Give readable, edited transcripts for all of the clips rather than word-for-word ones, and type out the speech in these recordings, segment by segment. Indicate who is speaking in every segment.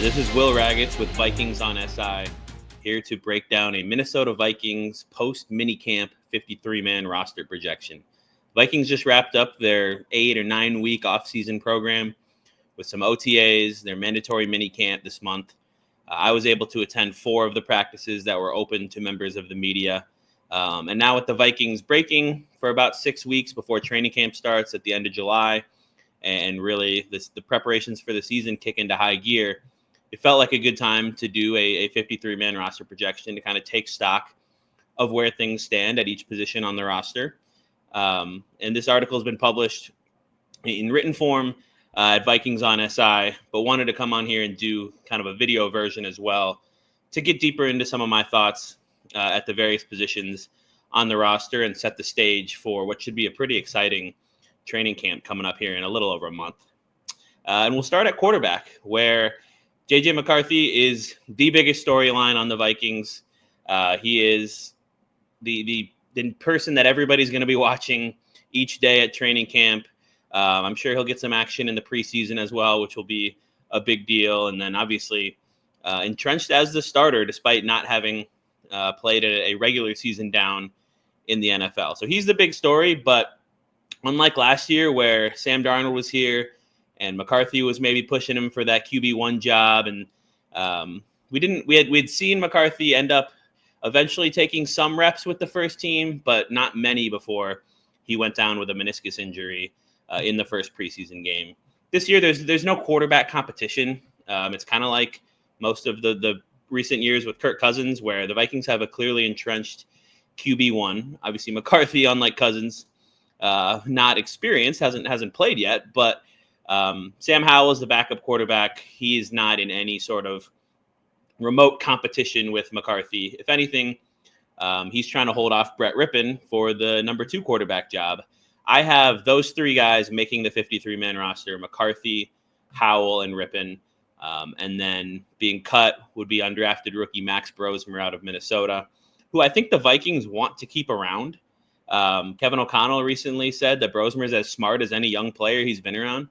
Speaker 1: This is Will Ragatz with Vikings on SI, here to break down a Minnesota Vikings post-minicamp 53-man roster projection. Vikings just wrapped up their 8 or 9 week offseason program with some OTAs, their mandatory minicamp this month. I was able to attend 4 of the practices that were open to members of the media. And now with the Vikings breaking for about 6 weeks before training camp starts at the end of July, and really the preparations for the season kick into high gear, it felt like a good time to do a 53-man roster projection to kind of take stock of where things stand at each position on the roster. And this article has been published in written form at Vikings on SI, but wanted to come on here and do kind of a video version as well to get deeper into some of my thoughts at the various positions on the roster and set the stage for what should be a pretty exciting training camp coming up here in a little over a month. And we'll start at quarterback, where J.J. McCarthy is the biggest storyline on the Vikings. He is the person that everybody's going to be watching each day at training camp. I'm sure he'll get some action in the preseason as well, which will be a big deal. And then obviously entrenched as the starter, despite not having played a regular season down in the NFL. So he's the big story. But unlike last year where Sam Darnold was here and McCarthy was maybe pushing him for that QB1 job, and we'd seen McCarthy end up eventually taking some reps with the first team, but not many before he went down with a meniscus injury in the first preseason game. This year, there's no quarterback competition. It's kind of like most of the recent years with Kirk Cousins, where the Vikings have a clearly entrenched QB1. Obviously, McCarthy, unlike Cousins, not experienced, hasn't played yet, but Sam Howell is the backup quarterback. He is not in any sort of remote competition with McCarthy. If anything, he's trying to hold off Brett Rippon for the number 2 quarterback job. I have those 3 guys making the 53-man roster: McCarthy, Howell, and Rippon. And then being cut would be undrafted rookie Max Brosmer out of Minnesota, who I think the Vikings want to keep around. Kevin O'Connell recently said that Brosmer is as smart as any young player he's been around.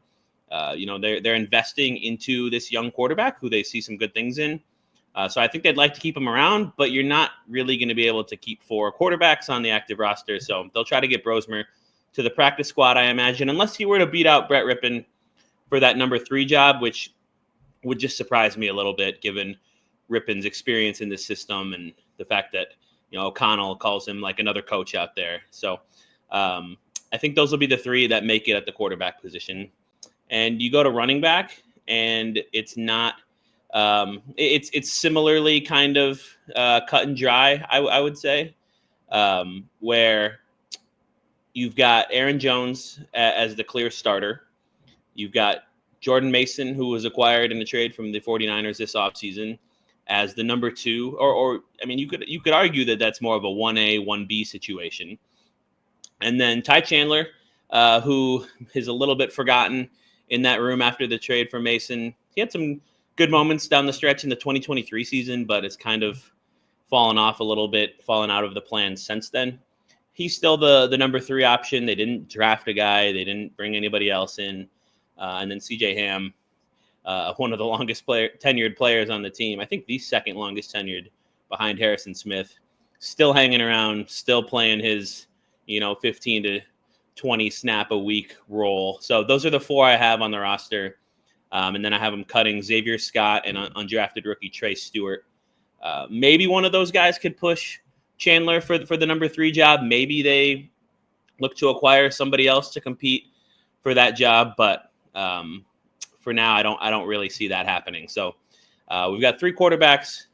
Speaker 1: They're investing into this young quarterback who they see some good things in. So I think they'd like to keep him around, but you're not really going to be able to keep 4 quarterbacks on the active roster. So they'll try to get Brosmer to the practice squad, I imagine, unless he were to beat out Brett Rippon for that number 3 job, which would just surprise me a little bit given Rippon's experience in this system and the fact that, O'Connell calls him like another coach out there. So I think those will be the 3 that make it at the quarterback position. And you go to running back, and it's not it's similarly kind of cut and dry, I would say, where you've got Aaron Jones as the clear starter. You've got Jordan Mason, who was acquired in a trade from the 49ers this offseason, as the number 2. Or you could argue that that's more of a 1A, 1B situation. And then Ty Chandler, who is a little bit forgotten in that room after the trade for Mason. He had some good moments down the stretch in the 2023 season, but it's kind of fallen off a little bit, fallen out of the plans since then. He's still the number 3 option. They didn't draft a guy. They didn't bring anybody else in. And then C.J. Ham, one of the longest tenured players on the team. I think the second longest tenured behind Harrison Smith, still hanging around, still playing his, 15 to 20 snap a week role. So those are the 4 I have on the roster. And then I have them cutting Xavier Scott and undrafted rookie Trey Stewart. Maybe one of those guys could push Chandler for the number 3 job. Maybe they look to acquire somebody else to compete for that job. But for now, I don't really see that happening. So we've got 3 quarterbacks,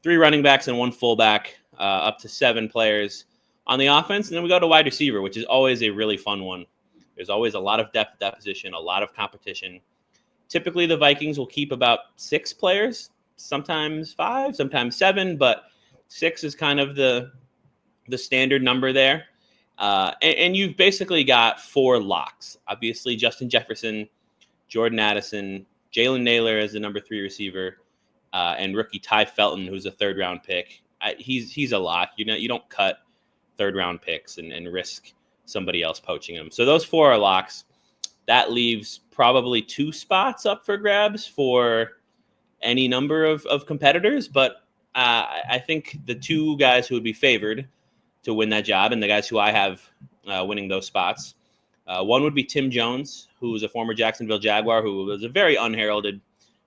Speaker 1: 3 running backs, and 1 fullback, up to 7 players on the offense. And then we go to wide receiver, which is always a really fun one. There's always a lot of depth at that position, a lot of competition. Typically, the Vikings will keep about 6 players, sometimes 5, sometimes 7, but 6 is kind of the standard number there. And you've basically got 4 locks. Obviously, Justin Jefferson, Jordan Addison, Jalen Naylor as the number 3 receiver, and rookie Ty Felton, who's a 3rd-round pick. He's a lock. You don't cut 3rd-round picks and risk somebody else poaching them. So those 4 are locks. That leaves probably 2 spots up for grabs for any number of competitors, but I think the two guys who would be favored to win that job, and the guys who I have winning those spots, one would be Tim Jones, who is a former Jacksonville Jaguar, who was a very unheralded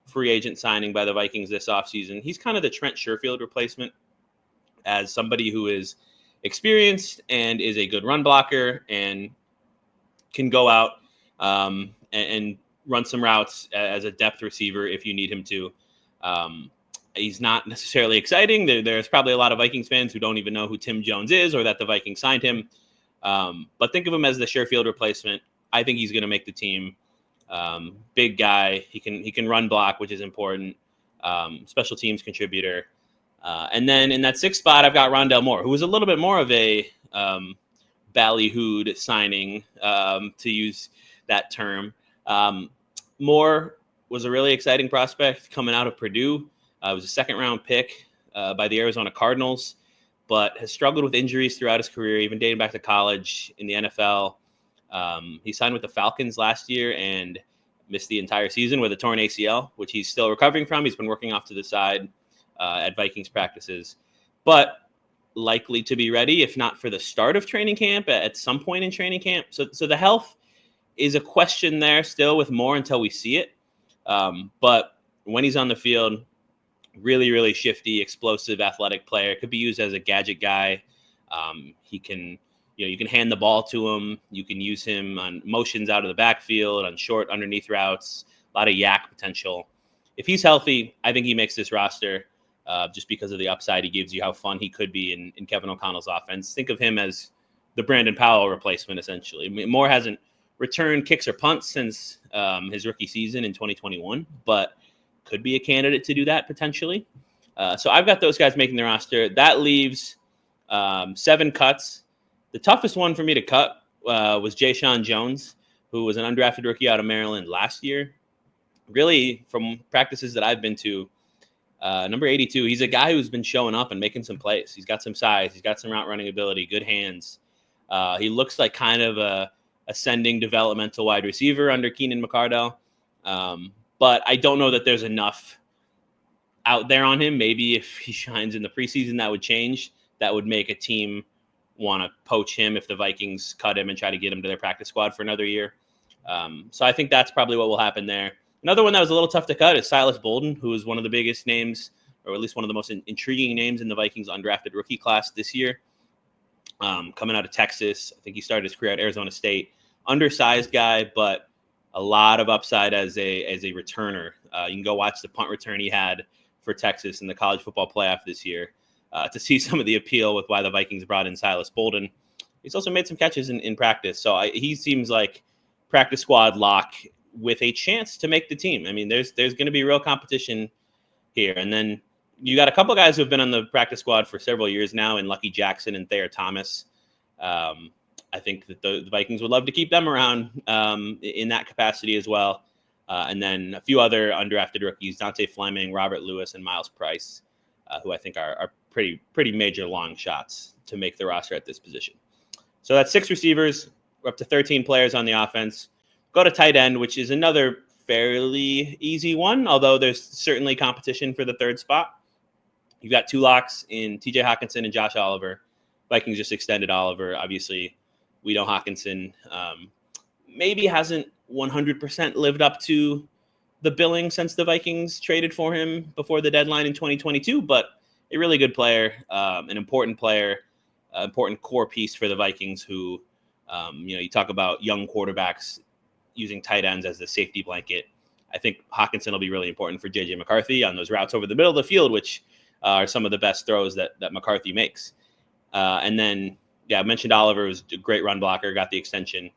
Speaker 1: free agent signing by the Vikings this offseason. He's kind of the Trent Sherfield replacement, as somebody who is experienced and is a good run blocker and can go out and run some routes as a depth receiver if you need him to. He's not necessarily exciting. There's probably a lot of Vikings fans who don't even know who Tim Jones is or that the Vikings signed him. But think of him as the Sherfield replacement. I think he's going to make the team. Big guy. He can run block, which is important. Special teams contributor. And then in that sixth spot, I've got Rondale Moore, who was a little bit more of a ballyhooed signing, to use that term. Moore was a really exciting prospect coming out of Purdue. It was a second-round pick by the Arizona Cardinals, but has struggled with injuries throughout his career, even dating back to college in the NFL. He signed with the Falcons last year and missed the entire season with a torn ACL, which he's still recovering from. He's been working off to the side at Vikings practices, but likely to be ready, if not for the start of training camp, at some point in training camp. So the health is a question there still with Moore until we see it. But when he's on the field, really, really shifty, explosive, athletic player. Could be used as a gadget guy. He can, you can hand the ball to him. You can use him on motions out of the backfield, on short underneath routes, a lot of yak potential. If he's healthy, I think he makes this roster just because of the upside he gives you, how fun he could be in Kevin O'Connell's offense. Think of him as the Brandon Powell replacement, essentially. Moore hasn't returned kicks or punts since his rookie season in 2021, but could be a candidate to do that potentially. So I've got those guys making the roster. That leaves 7 cuts. The toughest one for me to cut was Jayshon Jones, who was an undrafted rookie out of Maryland last year. Really, from practices that I've been to, number 82, he's a guy who's been showing up and making some plays. He's got some size. He's got some route running ability, good hands. He looks like kind of a ascending developmental wide receiver under Keenan McCardell. But I don't know that there's enough out there on him. Maybe if he shines in the preseason, that would change. That would make a team want to poach him if the Vikings cut him and try to get him to their practice squad for another year. So I think that's probably what will happen there. Another one that was a little tough to cut is Silas Bolden, who is one of the biggest names, or at least one of the most intriguing names in the Vikings undrafted rookie class this year. Coming out of Texas. I think he started his career at Arizona State. Undersized guy, but a lot of upside as a returner. You can go watch the punt return he had for Texas in the college football playoff this year to see some of the appeal with why the Vikings brought in Silas Bolden. He's also made some catches in practice. So he seems like practice squad lock with a chance to make the team. I mean, there's going to be real competition here. And then you got a couple guys who have been on the practice squad for several years now in Lucky Jackson and Thayer Thomas. I think that the Vikings would love to keep them around in that capacity as well. And then a few other undrafted rookies, Dante Fleming, Robert Lewis, and Miles Price, who I think are pretty major long shots to make the roster at this position. So that's 6 receivers. We're up to 13 players on the offense. Go to tight end, which is another fairly easy one, although there's certainly competition for the third spot. You've got 2 locks in TJ Hawkinson and Josh Oliver. Vikings just extended Oliver. Obviously, we know Hawkinson maybe hasn't 100% lived up to the billing since the Vikings traded for him before the deadline in 2022, but a really good player, an important player, important core piece for the Vikings who, you talk about young quarterbacks using tight ends as the safety blanket. I think Hawkinson will be really important for J.J. McCarthy on those routes over the middle of the field, which are some of the best throws that McCarthy makes. And then, I mentioned Oliver was a great run blocker, got the extension.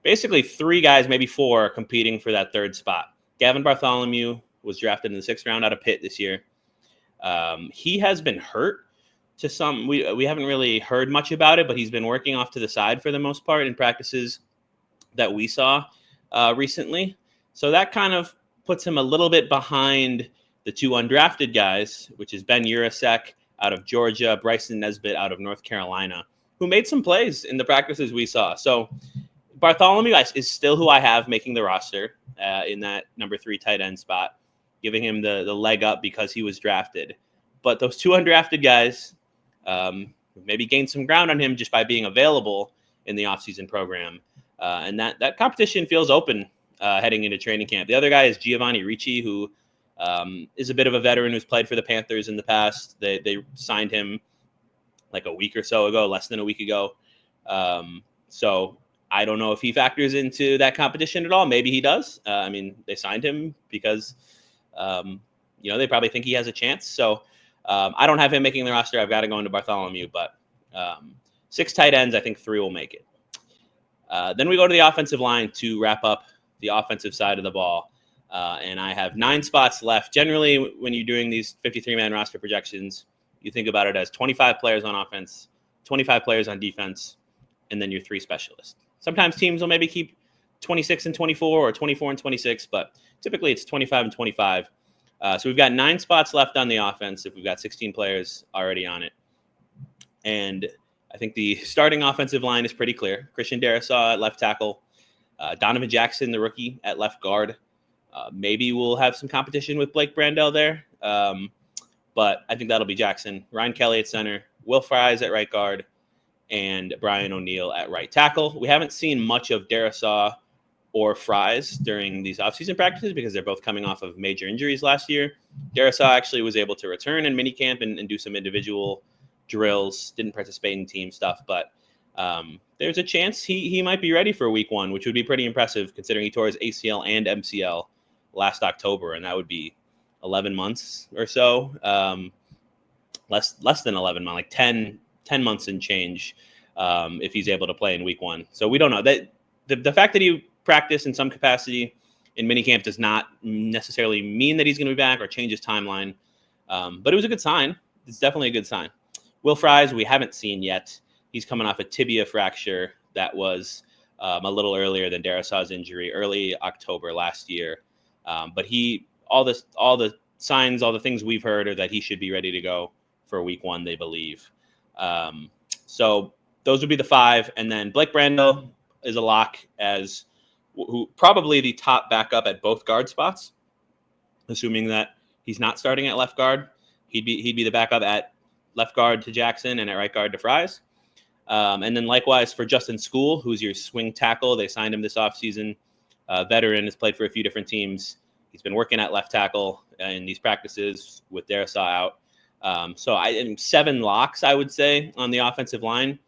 Speaker 1: Basically 3 guys, maybe 4, competing for that third spot. Gavin Bartholomew was drafted in the 6th round out of Pitt this year. He has been hurt to some. We haven't really heard much about it, but he's been working off to the side for the most part in practices that we saw recently. So that kind of puts him a little bit behind the 2 undrafted guys, which is Ben Urasek out of Georgia, Bryson Nesbitt out of North Carolina, who made some plays in the practices we saw. So Bartholomew is still who I have making the roster in that number 3 tight end spot. giving him the leg up because he was drafted. But those two undrafted guys maybe gained some ground on him just by being available in the offseason program. And that competition feels open heading into training camp. The other guy is Giovanni Ricci, who is a bit of a veteran who's played for the Panthers in the past. They signed him like a week or so ago, less than a week ago. So I don't know if he factors into that competition at all. Maybe he does. They signed him because, they probably think he has a chance. So I don't have him making the roster. I've got to go into Bartholomew, but 6 tight ends, I think 3 will make it. Then we go to the offensive line to wrap up the offensive side of the ball. And I have 9 spots left. Generally, when you're doing these 53-man roster projections, you think about it as 25 players on offense, 25 players on defense, and then your 3 specialists. Sometimes teams will maybe keep 26 and 24 or 24 and 26, but typically it's 25 and 25. So we've got 9 spots left on the offense if we've got 16 players already on it. And I think the starting offensive line is pretty clear. Christian Darrisaw at left tackle, Donovan Jackson, the rookie, at left guard. Maybe we'll have some competition with Blake Brandel there, but I think that'll be Jackson. Ryan Kelly at center, Will Fries at right guard, and Brian O'Neill at right tackle. We haven't seen much of Darrisaw or Fries during these offseason practices because they're both coming off of major injuries last year. Darrisaw actually was able to return in minicamp and do some individual drills, didn't participate in team stuff, but there's a chance he might be ready for week 1, which would be pretty impressive considering he tore his ACL and MCL last October, and that would be 11 months or so, less than 11 months, like 10 months and change if he's able to play in week 1. So we don't know. That the fact that he practiced in some capacity in minicamp does not necessarily mean that he's going to be back or change his timeline, but it was a good sign. It's definitely a good sign. Will Fries, we haven't seen yet. He's coming off a tibia fracture that was a little earlier than Darrisaw's injury, early October last year. But all the signs, all the things we've heard are that he should be ready to go for week 1, they believe. So those would be the 5. And then Blake Brandel is a lock as who probably the top backup at both guard spots, assuming that he's not starting at left guard. He'd be the backup at left guard to Jackson and at right guard to Fries. And then likewise for Justin School, who's your swing tackle. They signed him this offseason. Veteran, has played for a few different teams. He's been working at left tackle in these practices with Darrisaw out. So I am 7 locks, I would say, on the offensive line,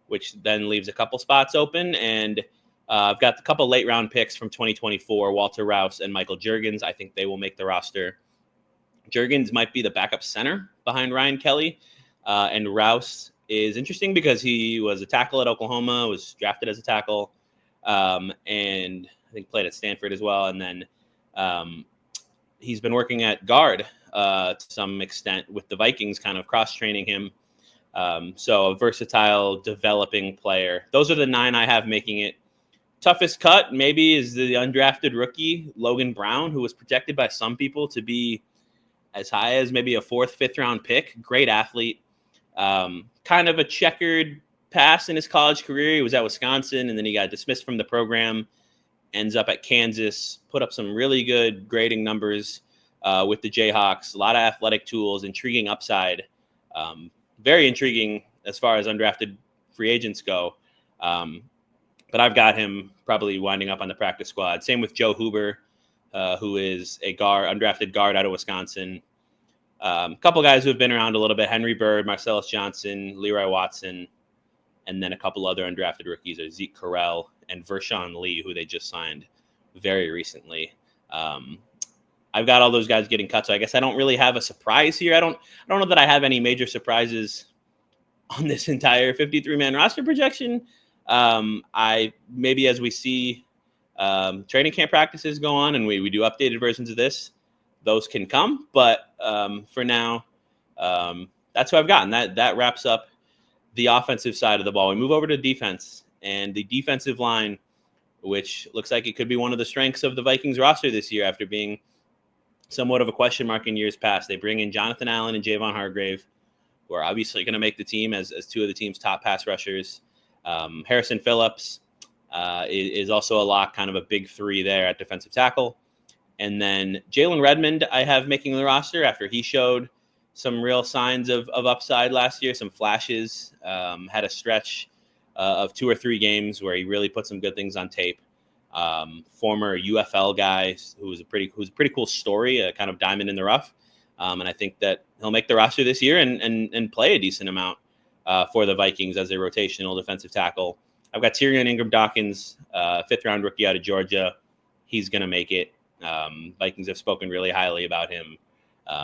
Speaker 1: which then leaves a couple spots open. And I've got a couple late round picks from 2024, Walter Rouse and Michael Juergens. I think they will make the roster. Juergens might be the backup center behind Ryan Kelly. And Rouse is interesting because he was a tackle at Oklahoma, was drafted as a tackle, and I think played at Stanford as well. And then he's been working at guard to some extent with the Vikings, kind of cross-training him. So a versatile, developing player. Those are the 9 I have making it. Toughest cut maybe is the undrafted rookie, Logan Brown, who was projected by some people to be as high as maybe a 4th, 5th round pick. Great athlete. Kind of a checkered past in his college career. He was at Wisconsin, and then he got dismissed from the program, ends up at Kansas, put up some really good grading numbers with the Jayhawks, a lot of athletic tools, intriguing upside, very intriguing as far as undrafted free agents go. But I've got him probably winding up on the practice squad. Same with Joe Huber, who is a undrafted guard out of Wisconsin. A couple guys who have been around a little bit: Henry Bird, Marcellus Johnson, Leroy Watson, and then a couple other undrafted rookies are Zeke Correll and Vershawn Lee, who they just signed very recently. I've got all those guys getting cut, so I guess I don't really have a surprise here. I don't know that I have any major surprises on this entire 53-man roster projection. I maybe as we see training camp practices go on and we do updated versions of this, those can come. But for now, that's who I've gotten. That wraps up the offensive side of the ball. We move over to defense, and the defensive line, which looks like it could be one of the strengths of the Vikings roster this year after being somewhat of a question mark in years past. They bring in Jonathan Allen and Javon Hargrave, who are obviously going to make the team as 2 of the team's top pass rushers. Harrison Phillips is also a lock, kind of a big 3 there at defensive tackle. And then Jalen Redmond, I have making the roster after he showed some real signs of upside last year, some flashes, had a stretch of 2 or 3 games where he really put some good things on tape. Former UFL guy who's a pretty cool story, a kind of diamond in the rough. And I think that he'll make the roster this year and play a decent amount for the Vikings as a rotational defensive tackle. I've got Tyrion Ingram-Dawkins, 5th-round rookie out of Georgia. He's going to make it. Vikings have spoken really highly about him.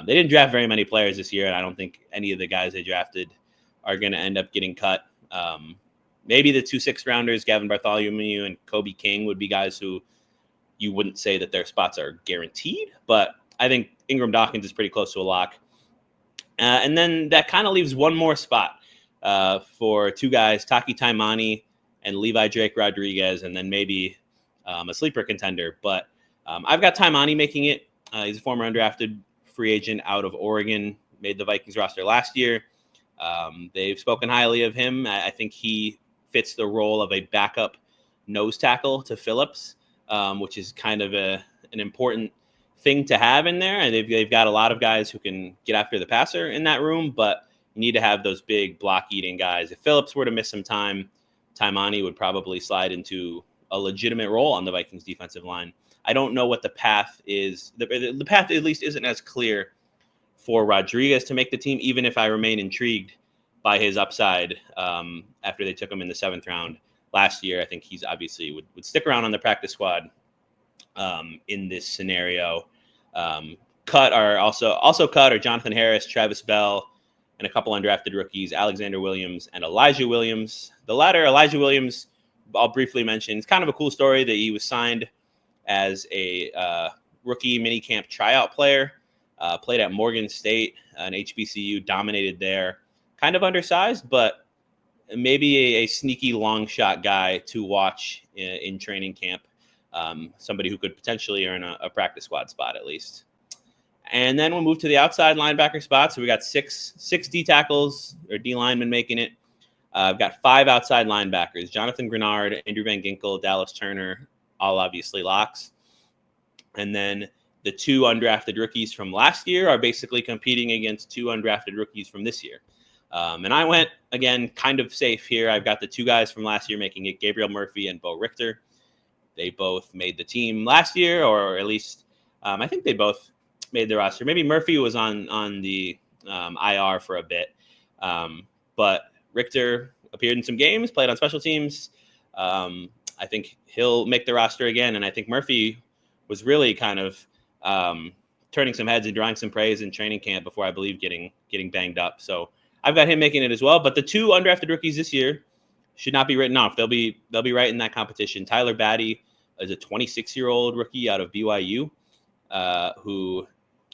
Speaker 1: They didn't draft very many players this year, and I don't think any of the guys they drafted are going to end up getting cut. Maybe the 2 6th-rounders, Gavin Bartholomew and Kobe King, would be guys who you wouldn't say that their spots are guaranteed, but I think Ingram-Dawkins is pretty close to a lock. And then that kind of leaves one more spot for 2 guys, Taki Taimani and Levi Drake Rodriguez, and then maybe a sleeper contender. But I've got Taimani making it. He's a former undrafted free agent out of Oregon, made the Vikings roster last year. They've spoken highly of him. I think he fits the role of a backup nose tackle to Phillips, which is kind of an important thing to have in there. And they've got a lot of guys who can get after the passer in that room, but you need to have those big block-eating guys. If Phillips were to miss some time, Taimani would probably slide into a legitimate role on the Vikings defensive line. I don't know what the path is. The path at least isn't as clear for Rodriguez to make the team, even if I remain intrigued by his upside after they took him in the 7th round last year. I think he's obviously would stick around on the practice squad in this scenario. Cut are Jonathan Harris, Travis Bell, and a couple undrafted rookies, Alexander Williams and Elijah Williams. The latter, Elijah Williams, I'll briefly mention. It's kind of a cool story that he was signed as a rookie minicamp tryout player, played at Morgan State, an HBCU, dominated there. Kind of undersized, but maybe a sneaky long shot guy to watch in training camp. Somebody who could potentially earn a practice squad spot at least. And then we'll move to the outside linebacker spot. So we got six D tackles or D linemen making it. I've got 5 outside linebackers: Jonathan Grenard, Andrew Van Ginkel, Dallas Turner, all obviously locks. And then the 2 undrafted rookies from last year are basically competing against 2 undrafted rookies from this year. And I went, again, kind of safe here. I've got the 2 guys from last year making it, Gabriel Murphy and Bo Richter. They both made the team last year, or at least I think they both made the roster. Maybe Murphy was on the IR for a bit. But Richter appeared in some games, played on special teams. I think he'll make the roster again. And I think Murphy was really kind of turning some heads and drawing some praise in training camp before, I believe, getting banged up. So I've got him making it as well. But the 2 undrafted rookies this year should not be written off. They'll be right in that competition. Tyler Batty is a 26-year-old rookie out of BYU who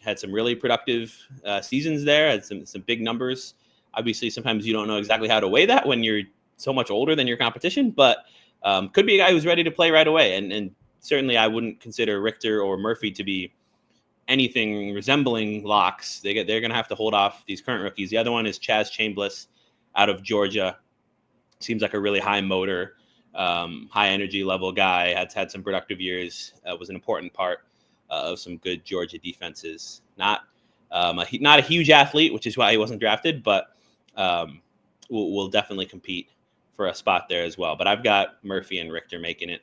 Speaker 1: had some really productive seasons there, had some big numbers. Obviously, sometimes you don't know exactly how to weigh that when you're so much older than your competition, but could be a guy who's ready to play right away. And certainly I wouldn't consider Richter or Murphy to be anything resembling locks. They're going to have to hold off these current rookies. The other one is Chaz Chambliss out of Georgia. Seems like a really high motor, high energy level guy. Had some productive years. Was an important part of some good Georgia defenses. Not a huge athlete, which is why he wasn't drafted, but will definitely compete for a spot there as well. But I've got Murphy and Richter making it.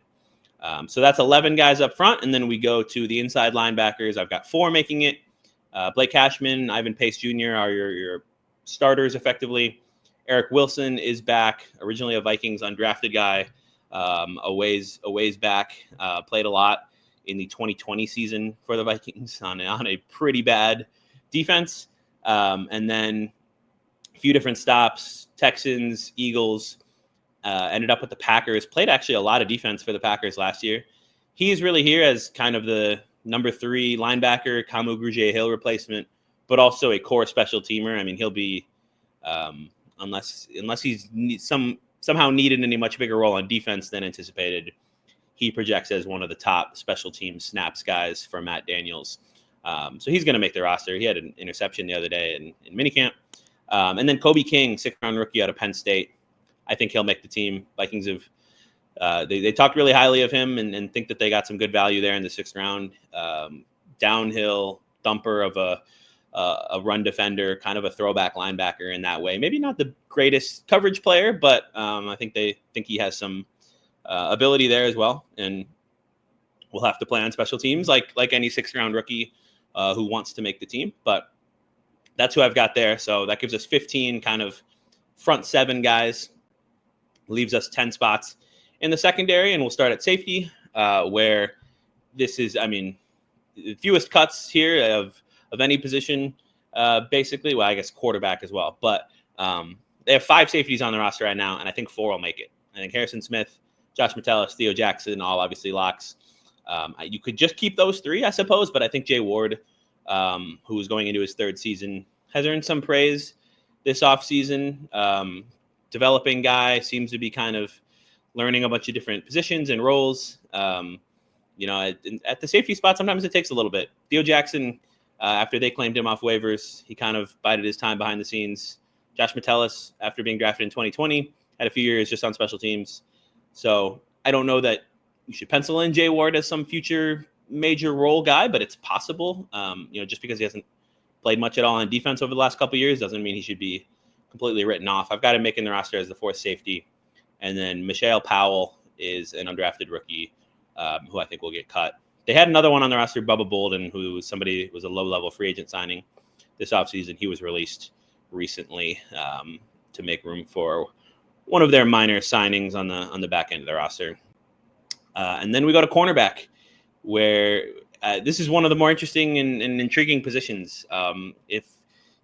Speaker 1: So that's 11 guys up front, and then we go to the inside linebackers. I've got 4 making it. Blake Cashman, Ivan Pace Jr. are your starters effectively. Eric Wilson is back, originally a Vikings undrafted guy, a ways back, played a lot in the 2020 season for the Vikings on a pretty bad defense. And then a few different stops, Texans, Eagles, ended up with the Packers, played actually a lot of defense for the Packers last year. He's really here as kind of the number 3 linebacker, Kamu Grugier-Hill replacement, but also a core special teamer. I mean, he'll be, unless he's somehow needed in a much bigger role on defense than anticipated, he projects as one of the top special team snaps guys for Matt Daniels. So he's going to make the roster. He had an interception the other day in minicamp. And then Kobe King, 6th-round rookie out of Penn State. I think he'll make the team. Vikings have they talked really highly of him and think that they got some good value there in the 6th round. downhill thumper of a run defender, kind of a throwback linebacker in that way. Maybe not the greatest coverage player, but I think they think he has some ability there as well. And we'll have to play on special teams like any 6th-round rookie who wants to make the team. But that's who I've got there. So that gives us 15 kind of front 7 guys, leaves us 10 spots in the secondary. And we'll start at safety, where this is, the fewest cuts here of any position, basically. Well, I guess quarterback as well. But they have 5 safeties on the roster right now, and I think 4 will make it. I think Harrison Smith, Josh Metellus, Theo Jackson, all obviously locks. You could just keep those 3, I suppose, but I think Jay Ward, who is going into his 3rd season, has earned some praise this offseason. Developing guy, seems to be kind of learning a bunch of different positions and roles. At the safety spot, sometimes it takes a little bit. Theo Jackson, after they claimed him off waivers, he kind of bided his time behind the scenes. Josh Metellus, after being drafted in 2020, had a few years just on special teams. So I don't know that you should pencil in Jay Ward as some future major role guy, but it's possible. Just because he hasn't played much at all on defense over the last couple of years doesn't mean he should be completely written off. I've got him making the roster as the 4th safety. And then Michelle Powell is an undrafted rookie who I think will get cut. They had another one on the roster, Bubba Bolden, who was a low-level free agent signing this offseason. He was released recently to make room for one of their minor signings on the back end of the roster. And then we go to cornerback, where this is one of the more interesting and intriguing positions. If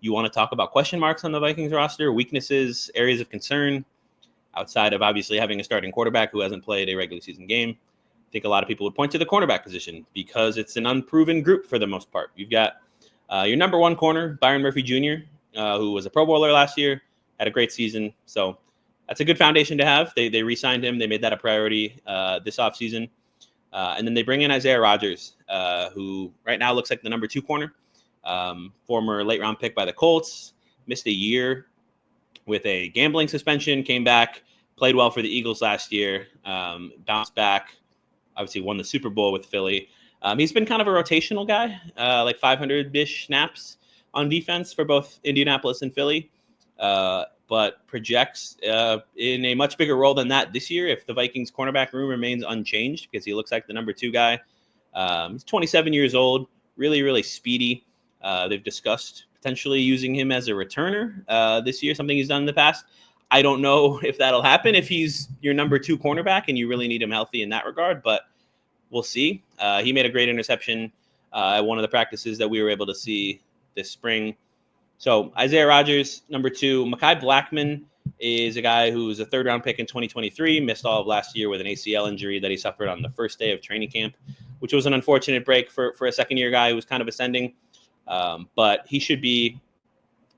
Speaker 1: you want to talk about question marks on the Vikings roster, weaknesses, areas of concern, outside of obviously having a starting quarterback who hasn't played a regular season game, I think a lot of people would point to the cornerback position because it's an unproven group for the most part. You've got your number 1 corner, Byron Murphy Jr., who was a Pro Bowler last year, had a great season. So that's a good foundation to have. They re-signed him. They made that a priority this offseason. And then they bring in Isaiah Rodgers, who right now looks like the number 2 corner, former late-round pick by the Colts, missed a year with a gambling suspension, came back, played well for the Eagles last year, bounced back, obviously won the Super Bowl with Philly. He's been kind of a rotational guy, like 500-ish snaps on defense for both Indianapolis and Philly, but projects in a much bigger role than that this year if the Vikings cornerback room remains unchanged, because he looks like the number 2 guy. He's 27 years old, really, really speedy. They've discussed potentially using him as a returner this year, something he's done in the past. I don't know if that'll happen if he's your number 2 cornerback and you really need him healthy in that regard, but we'll see. He made a great interception at one of the practices that we were able to see this spring. So Isaiah Rodgers, number 2. Mekhi Blackmon is a guy who was a 3rd-round pick in 2023, missed all of last year with an ACL injury that he suffered on the first day of training camp, which was an unfortunate break for a second-year guy who was kind of ascending. But he should be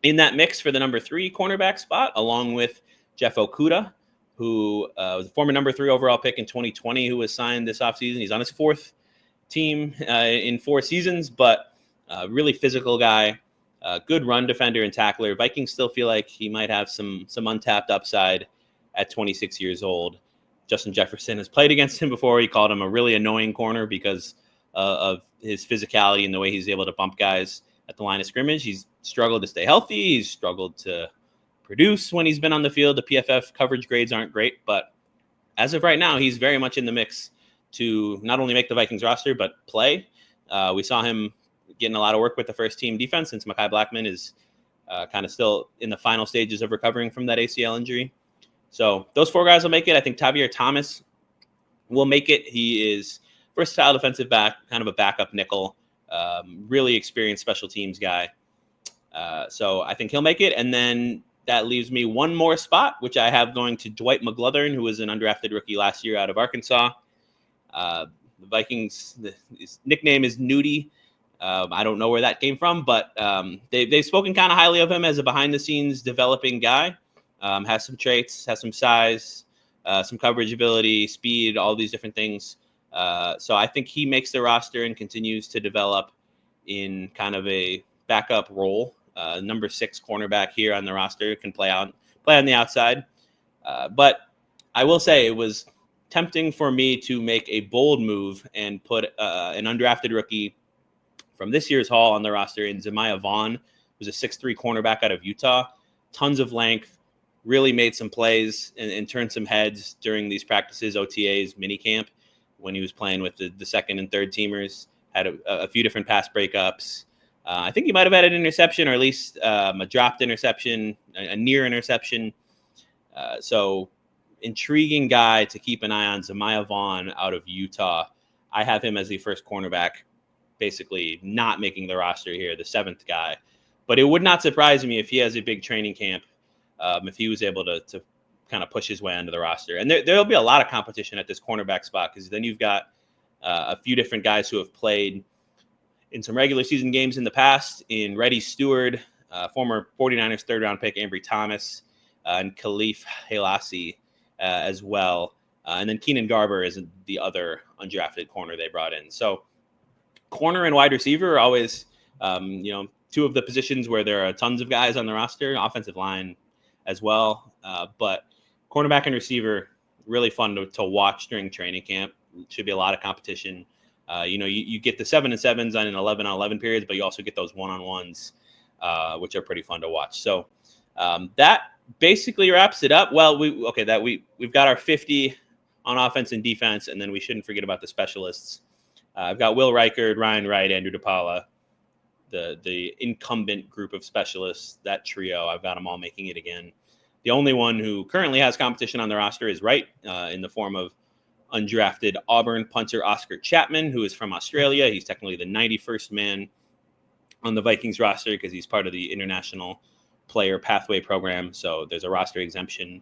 Speaker 1: in that mix for the number 3 cornerback spot, along with Jeff Okudah, who was a former number 3 overall pick in 2020, who was signed this offseason. He's on his 4th team in 4 seasons, but really physical guy, good run defender and tackler. Vikings still feel like he might have some untapped upside at 26 years old. Justin Jefferson has played against him before. He called him a really annoying corner because of his physicality and the way he's able to bump guys at the line of scrimmage. He's struggled to stay healthy. He's struggled to produce when he's been on the field. The PFF coverage grades aren't great, but as of right now, he's very much in the mix to not only make the Vikings roster, but play. We saw him getting a lot of work with the first team defense since Mekhi Blackmon is kind of still in the final stages of recovering from that ACL injury. So those 4 guys will make it. I think Tavier Thomas will make it. He is versatile defensive back, kind of a backup nickel, really experienced special teams guy. So I think he'll make it. And then that leaves me one more spot, which I have going to Dwight McGlothern, who was an undrafted rookie last year out of Arkansas. The Vikings, his nickname is Nudie. I don't know where that came from, but they've spoken kind of highly of him as a behind-the-scenes developing guy. Has some traits, has some size, some coverage ability, speed, all these different things. So I think he makes the roster and continues to develop in kind of a backup role. Number 6 cornerback here on the roster, can play on the outside. But I will say it was tempting for me to make a bold move and put an undrafted rookie from this year's haul on the roster in Zemiah Vaughn, who's a 6'3" cornerback out of Utah. Tons of length, really made some plays and turned some heads during these practices, OTAs, minicamp, when he was playing with the second and third teamers. Had a few different pass breakups. I think he might have had an interception, or at least a dropped interception, a near interception. So intriguing guy to keep an eye on, Zemiah Vaughn out of Utah. I have him as the first cornerback, basically not making the roster here, the 7th guy. But it would not surprise me if he has a big training camp, if he was able to kind of push his way onto the roster. And there'll be a lot of competition at this cornerback spot, because then you've got a few different guys who have played in some regular season games in the past, in Reddy Stewart, former 49ers third-round pick Ambry Thomas, and Khalif Halassi as well. And then Keenan Garber is the other undrafted corner they brought in. So corner and wide receiver are always, two of the positions where there are tons of guys on the roster, offensive line as well. But cornerback and receiver, really fun to watch during training camp. Should be a lot of competition. You get the 7-7s on an 11-on-11 periods, but you also get those 1-on-1s, which are pretty fun to watch. So that basically wraps it up. Well, we've got our 50 on offense and defense, and then we shouldn't forget about the specialists. I've got Will Reichard, Ryan Wright, Andrew DePaula, the incumbent group of specialists, that trio. I've got them all making it again. The only one who currently has competition on the roster is Wright, in the form of undrafted Auburn punter Oscar Chapman, who is from Australia. He's technically the 91st man on the Vikings roster because he's part of the International Player Pathway Program. So there's a roster exemption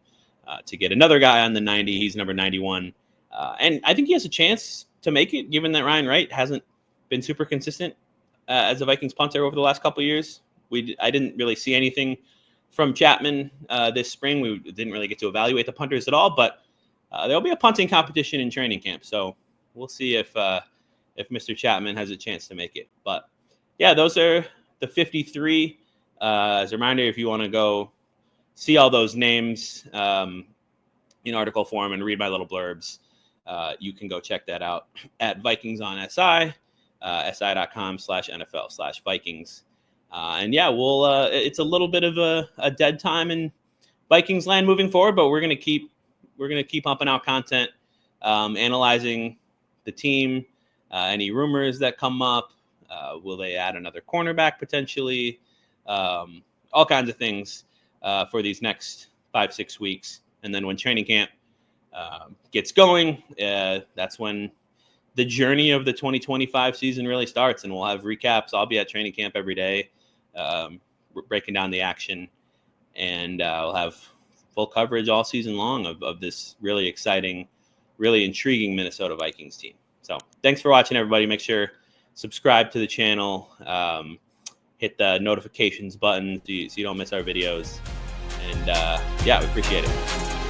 Speaker 1: to get another guy on the 90. He's number 91. And I think he has a chance to make it, given that Ryan Wright hasn't been super consistent as a Vikings punter over the last couple of years. I didn't really see anything from Chapman this spring. We didn't really get to evaluate the punters at all, but there'll be a punting competition in training camp. So we'll see if Mr. Chapman has a chance to make it. But yeah, those are the 53. As a reminder, if you want to go see all those names in article form and read my little blurbs, you can go check that out at Vikings on SI, si.com/NFL/Vikings. And yeah, it's a little bit of a dead time in Vikings land moving forward, but we're going to keep pumping out content, analyzing the team, any rumors that come up. Will they add another cornerback potentially? All kinds of things for these next 5-6 weeks. And then when training camp gets going, that's when the journey of the 2025 season really starts. And we'll have recaps. I'll be at training camp every day, breaking down the action. And we'll have full coverage all season long of this really exciting, really intriguing Minnesota Vikings team. So thanks for watching, everybody. Make sure subscribe to the channel, hit the notifications button so you don't miss our videos. And we appreciate it.